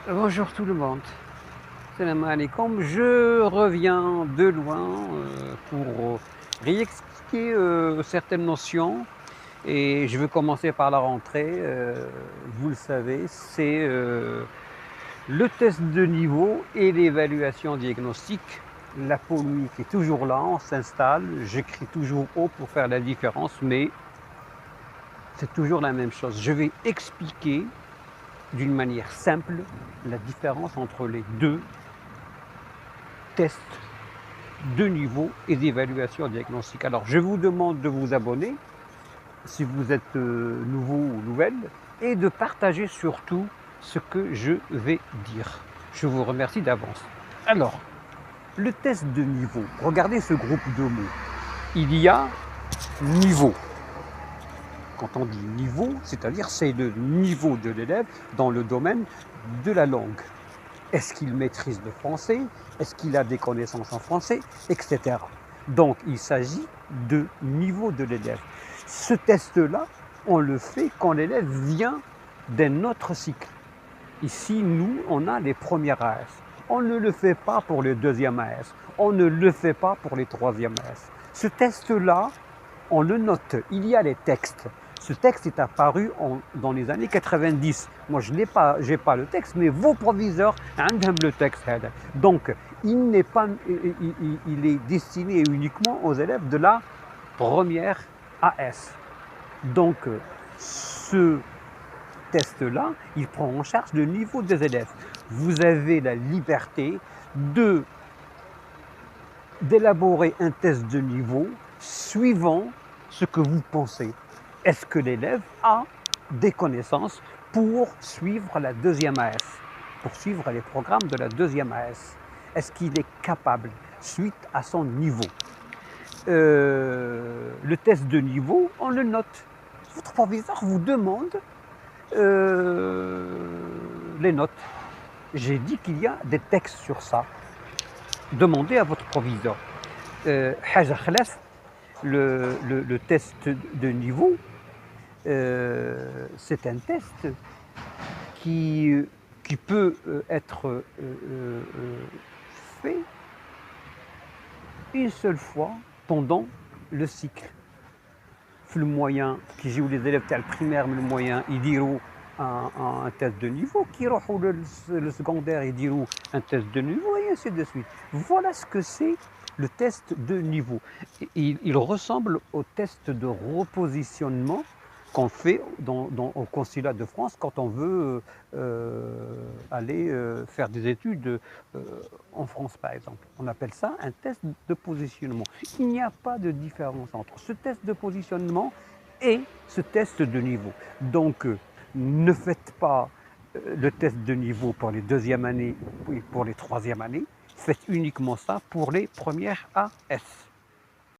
Bonjour tout le monde. Salam alaikum. Je reviens de loin pour réexpliquer certaines notions et je veux commencer par la rentrée. Vous le savez, c'est le test de niveau et l'évaluation diagnostique. La polémique est toujours là, on s'installe. J'écris toujours haut pour faire la différence, mais c'est toujours la même chose. Je vais expliquer d'une manière simple la différence entre les deux tests de niveau et d'évaluation diagnostique. Alors, je vous demande de vous abonner si vous êtes nouveau ou nouvelle et de partager surtout ce que je vais dire. Je vous remercie d'avance. Alors, le test de niveau, regardez ce groupe de mots. Il y a niveau. Quand on dit niveau, c'est-à-dire c'est le niveau de l'élève dans le domaine de la langue. Est-ce qu'il maîtrise le français? Est-ce qu'il a des connaissances en français? Etc. Donc, il s'agit de niveau de l'élève. Ce test-là, on le fait quand l'élève vient d'un autre cycle. Ici, nous, on a les premières AS. On ne le fait pas pour les deuxièmes AS. On ne le fait pas pour les troisièmes AS. Ce test-là, on le note. Il y a les textes. Ce texte est apparu dans les années 90. Moi, je n'ai pas le texte, mais vos proviseurs ont le texte. Donc, il est destiné uniquement aux élèves de la première AS. Donc, ce test-là, il prend en charge le niveau des élèves. Vous avez la liberté d'élaborer un test de niveau suivant ce que vous pensez. Est-ce que l'élève a des connaissances pour suivre la deuxième AS, pour suivre les programmes de la deuxième AS? Est-ce qu'il est capable suite à son niveau? Le test de niveau, on le note. Votre proviseur vous demande les notes. J'ai dit qu'il y a des textes sur ça. Demandez à votre proviseur. Haja Khalaf, le test de niveau, c'est un test qui peut être fait une seule fois pendant le cycle. Le moyen qui joue les élèves le primaire, le moyen, ils diront un test de niveau, qui le secondaire, ils diront un test de niveau, et ainsi de suite. Voilà ce que c'est le test de niveau. Il ressemble au test de repositionnement qu'on fait au consulat de France quand on veut aller faire des études en France, par exemple. On appelle ça un test de positionnement. Il n'y a pas de différence entre ce test de positionnement et ce test de niveau. Donc, ne faites pas le test de niveau pour les deuxièmes années et pour les troisièmes années. Faites uniquement ça pour les premières AS.